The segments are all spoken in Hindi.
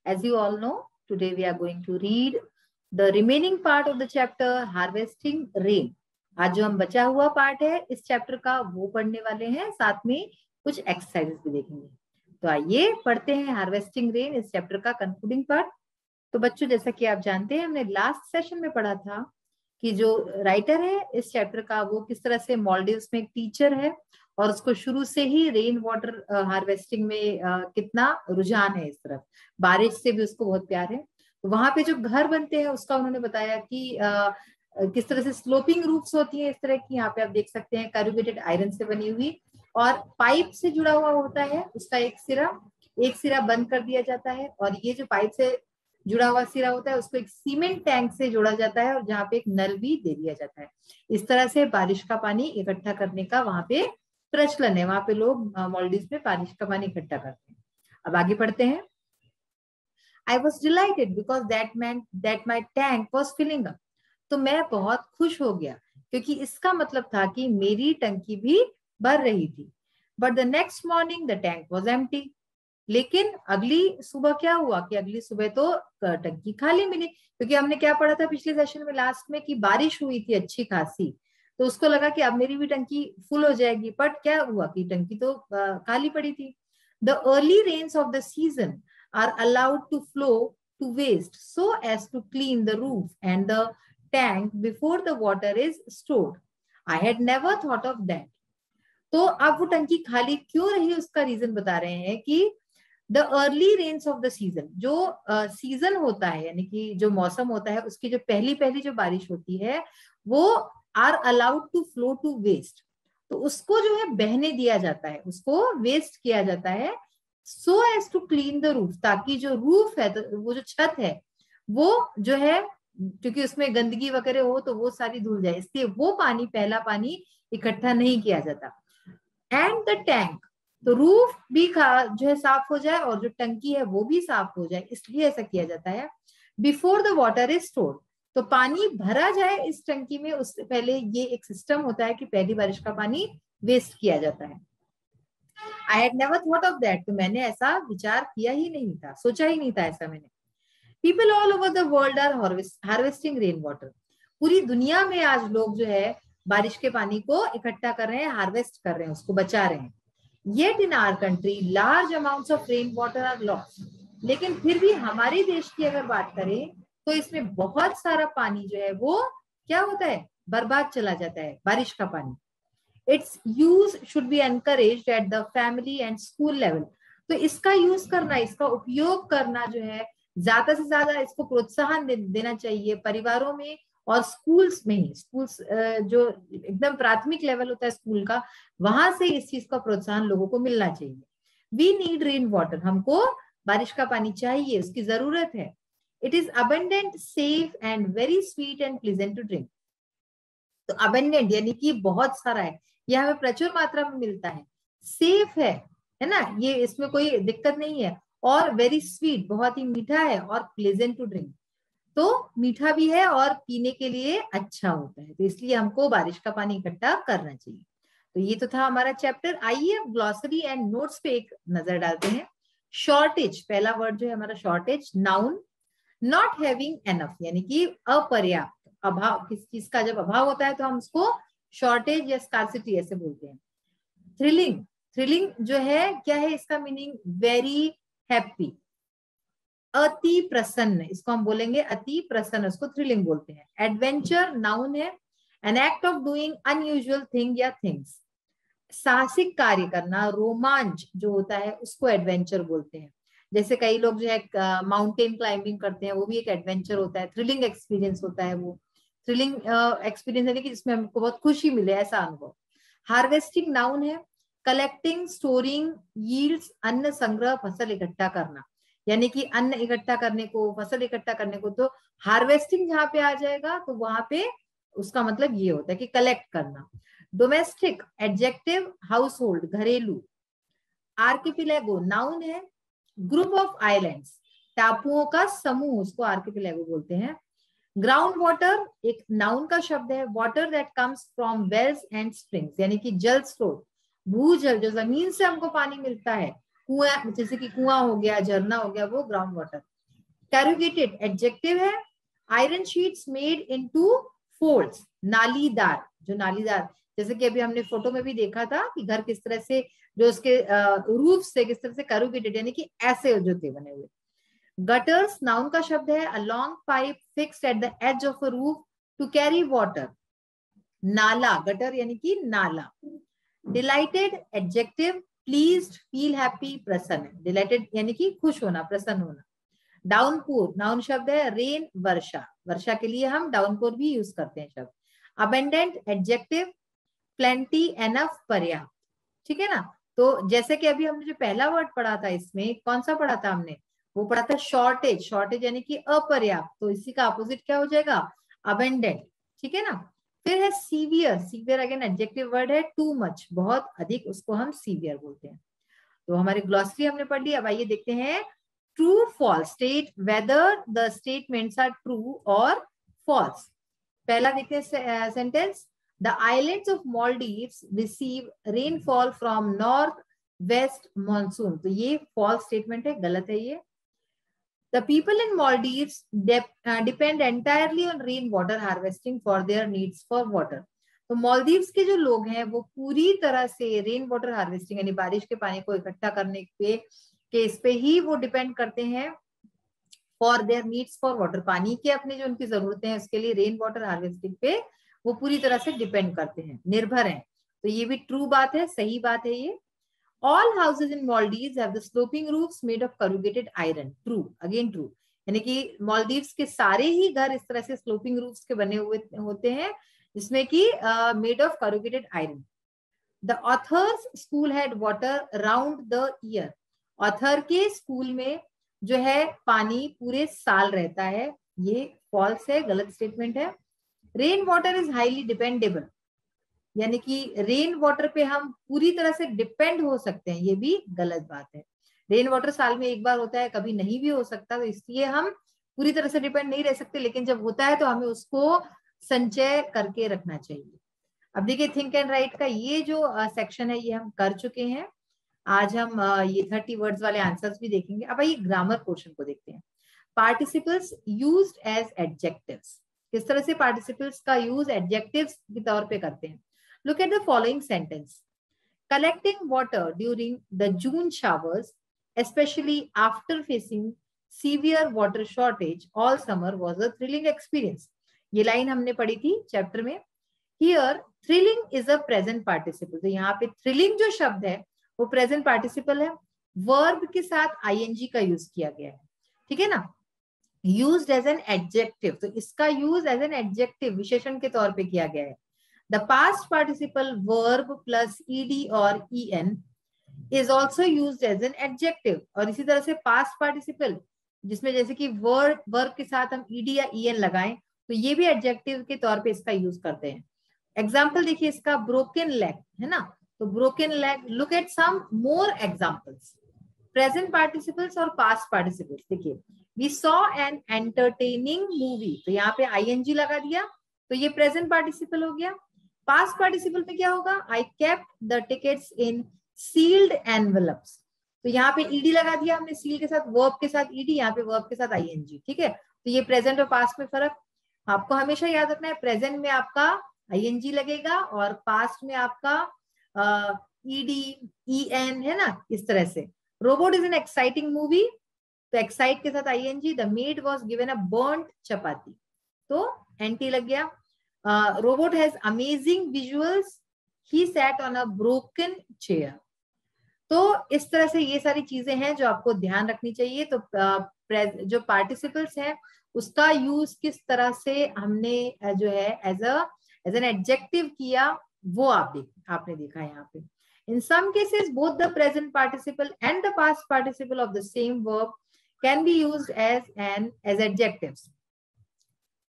As you all know, today we are going to read the remaining part of the chapter Harvesting Rain. आज जो हम बचा हुआ पार्ट है इस चैप्टर का वो पढ़ने वाले हैं, साथ में कुछ एक्सरसाइजेस भी देखेंगे। तो आइए पढ़ते हैं हार्वेस्टिंग रेन, इस चैप्टर का कंक्लूडिंग पार्ट। तो बच्चों, जैसा कि आप जानते हैं, हमने लास्ट सेशन में पढ़ा था कि जो राइटर है इस चैप्टर का वो किस तरह से मॉलडीव्स में एक टीचर है और उसको शुरू से ही रेन वाटर हार्वेस्टिंग में कितना रुझान है, इस तरफ बारिश से भी उसको बहुत प्यार है। तो वहां पे जो घर बनते हैं उसका उन्होंने बताया कि किस तरह से स्लोपिंग रूफ्स होती है, इस तरह की। यहाँ पे आप देख सकते हैं कैरुगेटेड आयरन से बनी हुई, और पाइप से जुड़ा हुआ होता है उसका एक सिरा बंद कर दिया जाता है, और ये जो पाइप से जुड़ा हुआ सिरा होता है उसको एक सीमेंट टैंक से जोड़ा जाता है, और जहाँ पे एक नल भी दे दिया जाता है। इस तरह से बारिश का पानी इकट्ठा करने का वहां पे प्रचलन है। वहां पे लोग मॉलडीव्स में बारिश का पानी इकट्ठा करते हैं। अब आगे पढ़ते हैं। I was delighted because that meant that my tank was filling up. तो मैं बहुत खुश हो गया क्योंकि इसका मतलब था कि मेरी टंकी भी भर रही थी। But the next morning the tank was empty. लेकिन अगली सुबह क्या हुआ कि अगली सुबह तो टंकी खाली मिली, क्योंकि हमने क्या पढ़ा था पिछले सेशन में लास्ट में कि बारिश हुई थी अच्छी खासी, तो उसको लगा कि अब मेरी भी टंकी फुल हो जाएगी। बट क्या हुआ कि टंकी तो खाली पड़ी थी। The early rains of the season are allowed to flow to waste so as to clean the roof and the tank before the water is stored. I had never thought of that. तो अब वो टंकी खाली क्यों रही उसका रीजन बता रहे हैं कि the early rains of the season, जो सीजन होता है यानी कि जो मौसम होता है उसकी जो पहली जो बारिश होती है वो are allowed to flow to waste, तो उसको जो है बहने दिया जाता है, उसको वेस्ट किया जाता है। So as to clean the roof, ताकि जो रूफ है तो वो जो छत है वो जो है, क्योंकि उसमें गंदगी वगैरह हो तो वो सारी धुल जाए, इसलिए वो पानी पहला पानी इकट्ठा नहीं किया जाता। एंड द टैंक, तो रूफ भी जो है साफ हो जाए और जो टंकी है वो भी साफ हो जाए, इसलिए ऐसा किया जाता है। Before the water is stored, तो पानी भरा जाए इस टंकी में उससे पहले ये एक सिस्टम होता है कि पहली बारिश का पानी वेस्ट किया जाता है। I had never thought of that, तो मैंने ऐसा विचार किया ही नहीं था, सोचा ही नहीं था ऐसा मैंने। People all over the world are harvesting rain water. पूरी दुनिया में आज लोग जो है बारिश के पानी को इकट्ठा कर रहे हैं, हार्वेस्ट कर रहे हैं, उसको बचा रहे हैं। Yet in our country, large amounts of rain water are lost. लेकिन फिर भी हमारे देश की अगर बात करें तो इसमें बहुत सारा पानी जो है वो क्या होता है, बर्बाद चला जाता है, बारिश का पानी। Its use should be encouraged at the family and school level. तो इसका यूज करना, इसका उपयोग करना जो है ज्यादा से ज्यादा इसको प्रोत्साहन देना चाहिए परिवारों में और स्कूल्स में ही। स्कूल्स जो एकदम प्राथमिक लेवल होता है स्कूल का, वहां से इस चीज का प्रोत्साहन लोगों को मिलना चाहिए। वी नीड रेन वाटर, हमको बारिश का पानी चाहिए, उसकी जरूरत है। It is abundant, safe and very sweet and pleasant to drink. तो अबंडेंट यानी कि बहुत सारा है, यह हमें प्रचुर मात्रा में मिलता है। सेफ है ना, ये इसमें कोई दिक्कत नहीं है। और वेरी स्वीट, बहुत ही मीठा है। और प्लेजेंट टू ड्रिंक, तो मीठा भी है और पीने के लिए अच्छा होता है, तो इसलिए हमको बारिश का पानी इकट्ठा करना चाहिए। तो ये तो था हमारा चैप्टर। आइए अब ग्लॉसरी एंड नोट्स पे एक नजर डालते हैं। शॉर्टेज, पहला वर्ड जो है हमारा shortage, noun. Not having enough यानी कि अपर्याप्त, अभाव, किस चीज का जब अभाव होता है तो हम उसको शॉर्टेज या स्कार्सिटी ऐसे बोलते हैं। थ्रिलिंग, थ्रिलिंग जो है क्या है इसका मीनिंग, वेरी हैप्पी। अति प्रसन्न, इसको हम बोलेंगे अति प्रसन्न, उसको थ्रिलिंग बोलते हैं। एडवेंचर नाउन है, an act of doing unusual thing या थिंग्स। साहसिक कार्य करना, रोमांच जो होता है उसको एडवेंचर बोलते हैं। जैसे कई लोग जो है माउंटेन क्लाइंबिंग करते हैं, वो भी एक एडवेंचर होता है, थ्रिलिंग एक्सपीरियंस होता है वो। थ्रिलिंग एक्सपीरियंस है कि जिसमें हमको बहुत खुशी मिले, ऐसा अनुभव। हार्वेस्टिंग नाउन है, कलेक्टिंग, स्टोरिंग, यील्ड्स, अन्न संग्रह, फसल इकट्ठा करना, यानी कि अन्न इकट्ठा करने को, फसल इकट्ठा करने को। तो हार्वेस्टिंग जहां पे आ जाएगा तो वहां पे उसका मतलब ये होता है कि कलेक्ट करना। डोमेस्टिक एडजेक्टिव, हाउस होल्ड, घरेलू। आर्किपिलेगो नाउन है, ग्रुप ऑफ आइलैंड्स, टापुओं का समूह, उसको आर्किपिलेगो बोलते हैं। ग्राउंड वाटर एक नाउन का शब्द है, water that comes from wells and springs, यानी कि जल स्रोत, भूजल, जो जमीन से हमको पानी मिलता है, कुआं, जैसे कि कुआं हो गया, झरना हो गया, वो ग्राउंड वाटर। कैरुगेटेड एडजेक्टिव है। Iron sheets made into folds, नालीदार, जो नालीदार, जैसे कि अभी हमने फोटो में भी देखा था कि घर किस तरह से जो उसके रूफ से किस तरह से कैरुगेटेड यानी कि ऐसे जो थे बने हुए। गटर्स नाउन का शब्द है, a long pipe fixed at the edge of a roof to carry water. नाला, गटर यानी कि नाला। Delighted adjective, pleased, feel happy, प्रसन्न। डिलाइटेड यानी कि खुश होना, प्रसन्न होना। डाउनपुर नाउन शब्द है, रेन, वर्षा, वर्षा के लिए हम डाउनपुर भी यूज करते हैं शब्द। अबेंडेंट एडजेक्टिव, प्लेंटी, एनफ, पर्याप्त, ठीक है ना। तो जैसे कि अभी हमने जो पहला वर्ड पढ़ा था, इसमें कौन सा पढ़ा था हमने, वो पढ़ा था शॉर्टेज, शॉर्टेज यानी कि अपर्याप्त, तो इसी का अपोजिट क्या हो जाएगा, अबेंडेंट, ठीक है ना। फिर है severe, severe again adjective word है, टू मच, बहुत अधिक, उसको हम सीवियर बोलते हैं। तो हमारी ग्लॉसरी हमने पढ़ ली। अब आइए देखते हैं true false, state whether the statements are true और फॉल्स। पहला देखते हैं sentence, the islands of Maldives receive rainfall from north west monsoon, तो ये फॉल्स स्टेटमेंट है, गलत है ये। The people in Maldives depend entirely on rainwater harvesting for their needs for water. तो मालदीव्स के जो लोग हैं वो पूरी तरह से रेन वाटर हार्वेस्टिंग यानी बारिश के पानी को इकट्ठा करने के इस पे ही वो डिपेंड करते हैं। For their needs for water, पानी के अपनी जो उनकी जरूरतें हैं उसके लिए रेन वाटर हार्वेस्टिंग पे वो पूरी तरह से डिपेंड करते हैं, निर्भर हैं। तो ये भी ट्रू बात है, सही बात है ये। All houses in Maldives have the sloping roofs made of corrugated iron. True, again true. यानी कि मालदीव्स के सारे ही घर इस तरह से स्लोपिंग रूफ्स के बने हुए होते हैं जिसमें कि made of corrugated iron. The author's school had water round the year. Author के स्कूल में जो है पानी पूरे साल रहता है, ये फॉल्स है, गलत स्टेटमेंट है। Rain water is highly dependable, यानी कि रेन वाटर पे हम पूरी तरह से डिपेंड हो सकते हैं, ये भी गलत बात है। रेन वाटर साल में एक बार होता है, कभी नहीं भी हो सकता, तो इसलिए हम पूरी तरह से डिपेंड नहीं रह सकते, लेकिन जब होता है तो हमें उसको संचय करके रखना चाहिए। अब देखिए थिंक एंड राइट का ये जो सेक्शन है ये हम कर चुके हैं। आज हम ये 30 वर्ड्स वाले आंसर्स भी देखेंगे। अब आइए ग्रामर पोर्शन को देखते हैं। पार्टिसिपल्स यूज्ड एज एडजेक्टिव्स, किस तरह से पार्टिसिपल्स का यूज एडजेक्टिव्स के तौर पे करते हैं। Look at the following sentence. Collecting water during the June showers, especially after facing severe water shortage all summer, was a thrilling experience. ये लाइन हमने पढ़ी थी चैप्टर में। Here, thrilling is a present participle. तो यहाँ पे thrilling जो शब्द है वो present participle है, verb के साथ ing का यूज किया गया है, ठीक है ना। Used as an adjective, तो इसका यूज as an adjective विशेषण के तौर पे किया गया है। The past participle verb plus ed or en is also used as an adjective. और इसी तरह से past participle जिसमें जैसे कि verb के साथ हम ed या en लगाएं तो ये भी adjective के तौर पे इसका यूज करते हैं। एग्जाम्पल देखिए इसका, broken leg है ना, तो broken leg, look at some more examples. Present participles और past participles देखिए, we saw an entertaining movie, तो यहाँ पे ing लगा दिया तो ये present participle हो गया। पास्ट पार्टिसिपल में क्या होगा, I kept the tickets in sealed envelopes, तो यहाँ पे ईडी लगा दिया हमने, सील के साथ वर्ब के साथ ईडी, यहाँ पे वर्ब के साथ आईएनजी, ठीक है। तो ये प्रेजेंट और पास्ट में फर्क आपको हमेशा याद रखना है, प्रेजेंट में आपका आईएनजी लगेगा और पास्ट में आपका ईडी ईएन है ना, इस तरह से। Robot is an exciting movie, तो एक्साइट के साथ ING. The maid was given a burned chapati, तो एनटी लग गया। Robot has amazing visuals. He sat on a broken chair. तो इस तरह से ये सारी चीजें हैं जो आपको ध्यान रखनी चाहिए। तो जो पार्टिसिपल्स है उसका यूज किस तरह से हमने जो है एज एन एडजेक्टिव किया वो आपने देखा यहाँ पे। In some cases, both the present participle and the past participle of the same verb can be used as adjectives.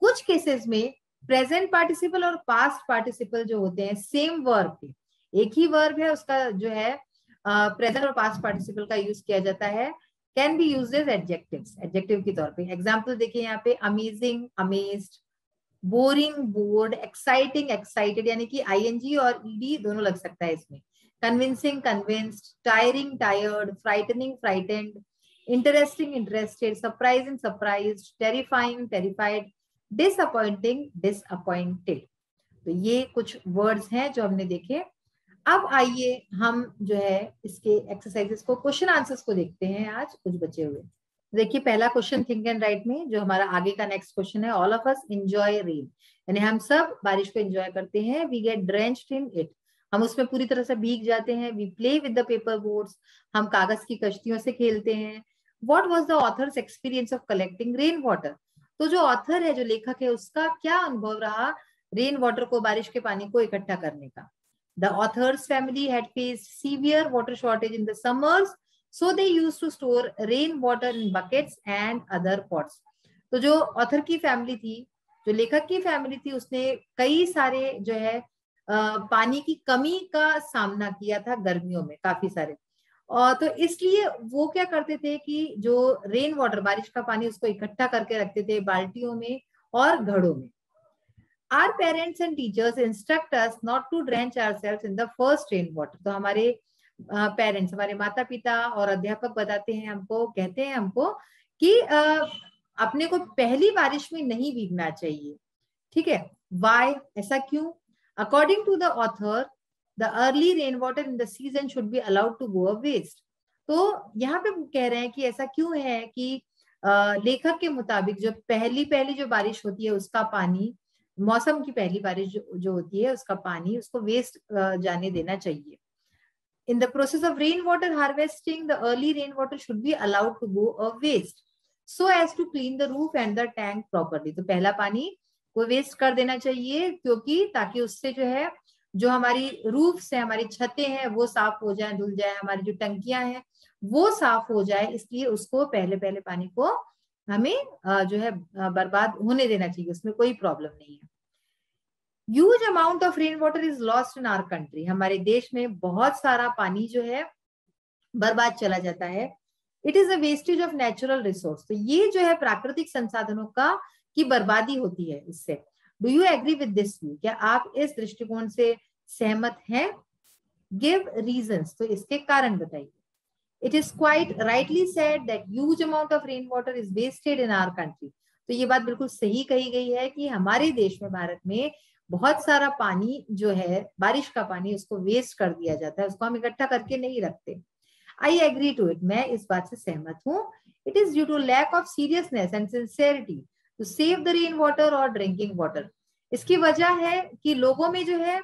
कुछ केसेस में प्रेजेंट पार्टिसिपल और पास्ट पार्टिसिपल जो होते हैं सेम वर्ब के, एक ही वर्ब है उसका जो है प्रेजेंट और पास्ट पार्टिसिपल का यूज किया जाता है, can be used as adjectives, adjective के तौर पे। एग्जांपल देखिए यहाँ पे, amazing amazed, boring bored, exciting excited, यानी कि आईएनजी और ईडी दोनों लग सकता है इसमें। Convincing convinced, tiring tired, frightening frightened, interesting interested, surprising surprised, terrifying terrified, disappointing disappointed. तो ये कुछ वर्ड्स हैं जो हमने देखे। अब आइए हम जो है इसके एक्सरसाइजेस को, क्वेश्चन आंसर्स को देखते हैं आज कुछ बचे हुए। देखिए पहला क्वेश्चन थिंक एंड राइट में जो हमारा आगे का नेक्स्ट क्वेश्चन है, all of us enjoy rain, यानी हम सब बारिश को एंजॉय करते हैं। We get drenched in it, हम उसमें पूरी तरह से भीग जाते हैं। We play with the paper boats, हम कागज की कश्तियों से खेलते हैं। What was the author's experience of collecting rain water, तो जो ऑथर है, जो लेखक है, उसका क्या अनुभव रहा रेन वाटर को, बारिश के पानी को इकट्ठा करने का। The author's family had faced severe water shortage in the summers, so they used to store rain water in buckets and other pots. तो जो ऑथर की फैमिली थी, जो लेखक की फैमिली थी, उसने कई सारे जो है पानी की कमी का सामना किया था गर्मियों में, काफी सारे। और तो इसलिए वो क्या करते थे कि जो रेन वाटर, बारिश का पानी, उसको इकट्ठा करके रखते थे बाल्टियों में और घड़ों में। Our parents and teachers instruct us not to drench ourselves in the first rain water. तो हमारे पेरेंट्स, हमारे माता पिता और अध्यापक बताते हैं हमको, कहते हैं हमको कि अपने को पहली बारिश में नहीं भीगना चाहिए। ठीक है, why, ऐसा क्यों? According to the author, the early rain water in the season should be allowed to go a waste. तो यहाँ पे कह रहे हैं कि ऐसा क्यों है कि लेखक के मुताबिक जो पहली जो बारिश होती है उसका पानी, मौसम की पहली बारिश जो होती है उसका पानी, उसको वेस्ट जाने देना चाहिए। In the process of rain water harvesting, the early rain water should be allowed to go a waste so as to clean the roof and the tank properly. तो पहला पानी को वेस्ट कर देना चाहिए, क्योंकि ताकि उससे जो है, जो हमारी रूफ से, हमारी छतें हैं, वो साफ हो जाए, धुल जाए, हमारी जो टंकियां हैं वो साफ हो जाए, इसलिए उसको पहले पानी को हमें जो है बर्बाद होने देना चाहिए, उसमें कोई प्रॉब्लम नहीं है। Huge amount of rain water is lost in our country, हमारे देश में बहुत सारा पानी जो है बर्बाद चला जाता है। It is a wastage of natural resource, तो ये जो है प्राकृतिक संसाधनों का की बर्बादी होती है इससे। Do you agree with this view, क्या आप इस दृष्टिकोण से सहमत हैं? गिव रीजंस, तो इसके कारण बताइए। It is quite rightly said that huge amount of rainwater is wasted in our country. तो ये बात बिल्कुल सही कही गई है कि हमारे देश में, भारत में बहुत सारा पानी जो है, बारिश का पानी, उसको वेस्ट कर दिया जाता है, उसको हम इकट्ठा करके नहीं रखते। आई एग्री टू इट, मैं इस बात से सहमत हूँ। It is due to lack of seriousness and sincerity to save the rain water और ड्रिंकिंग वाटर। इसकी वजह है कि लोगों में जो है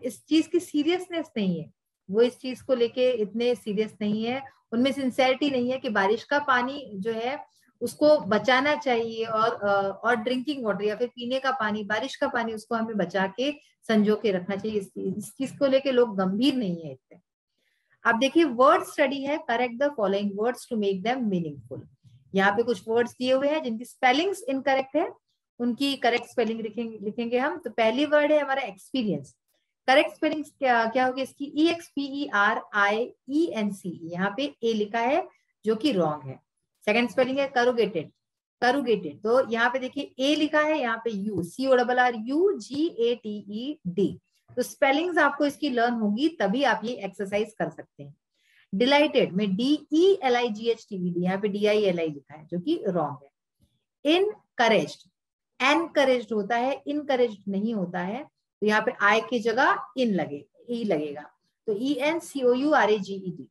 इस चीज की सीरियसनेस नहीं है, वो इस चीज को लेके इतने सीरियस नहीं है, उनमें सिंसेरिटी नहीं है कि बारिश का पानी जो है उसको बचाना चाहिए, और ड्रिंकिंग वाटर या फिर पीने का पानी, बारिश का पानी, उसको हमें बचा के संजो के रखना चाहिए। इस चीज को लेके लोग गंभीर नहीं है इतने। आप देखिए वर्ड स्टडी है, correct the following words to make them meaningful. यहाँ पे कुछ वर्ड्स दिए हुए हैं जिनकी स्पेलिंग्स इनकरेक्ट है, उनकी करेक्ट स्पेलिंग लिखेंगे हम। तो पहली वर्ड है हमारा एक्सपीरियंस, करेक्ट स्पेलिंग क्या होगी इसकी? EXPERIENC, यहाँ पे ए लिखा है जो कि रॉन्ग है। सेकंड स्पेलिंग है करुगेटेड, तो यहाँ पे देखिए ए लिखा है, यहाँ पे यू, CORRUGATED। तो स्पेलिंग्स आपको इसकी लर्न होगी, तभी आप ये एक्सरसाइज कर सकते हैं। डिलाइटेड में DELIGHTED, यहाँ पे DILI लिखा है जो कि रॉन्ग है। इनकरेज्ड, एनकरेज्ड होता है, इनकरेज्ड नहीं होता है, तो यहाँ पे आई की जगह इन लगेगा, तो ENCOURAGED।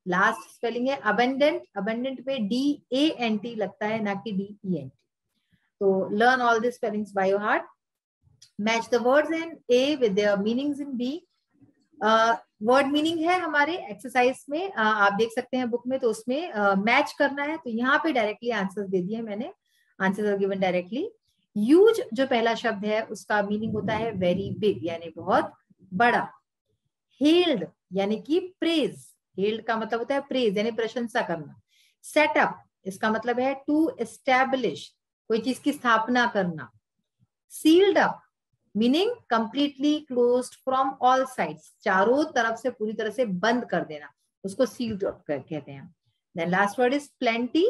लास्ट स्पेलिंग है अबेंडेंट, अबेंडेंट पे DANT लगता है, ना कि DENT। तो learn all this spellings by your heart. Match the words in A with their meanings in B। Word meaning है हमारे एक्सरसाइज में, आप देख सकते हैं बुक में, तो उसमें मैच करना है। तो यहाँ पे डायरेक्टली आंसर दे दिए मैंने, answer are given directly. Huge जो पहला शब्द है उसका मीनिंग होता है वेरी बिग, यानी बहुत बड़ा। हेल्ड यानी कि प्रेज, हेल्ड का मतलब होता है प्रेज यानी प्रशंसा करना। सेटअप, इसका मतलब है टू एस्टैब्लिश, कोई चीज की स्थापना करना। Sealed up meaning completely closed from all sides, चारों तरफ से पूरी तरह से बंद कर देना, उसको सील्ड अप कहते हैं। Then last word is plenty,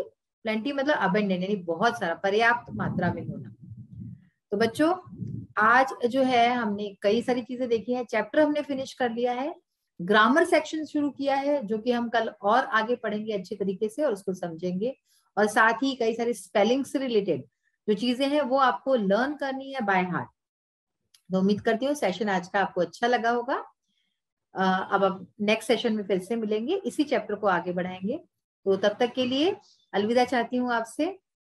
plenty मतलब अबंडेंट यानी बहुत सारा, पर्याप्त मात्रा में होना। तो बच्चों आज जो है हमने कई सारी चीजें देखी है, चैप्टर हमने फिनिश कर लिया है। ग्रामर सेक्शन शुरू किया है जो कि हम कल और आगे पढ़ेंगे अच्छे तरीके से और उसको समझेंगे, और साथ ही कई सारे स्पेलिंग से रिलेटेड जो चीजें हैं वो आपको लर्न करनी है बाय हार्ट। तो उम्मीद करती हूँ सेशन आज का आपको अच्छा लगा होगा। अब नेक्स्ट सेशन में फिर से मिलेंगे, इसी चैप्टर को आगे बढ़ाएंगे। तो तब तक के लिए अलविदा चाहती हूँ आपसे।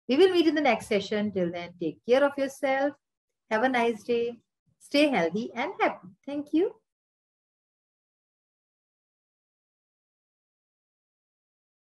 We will meet in the next session. Till then take care of yourself, have a nice day, stay healthy and happy. Thank you.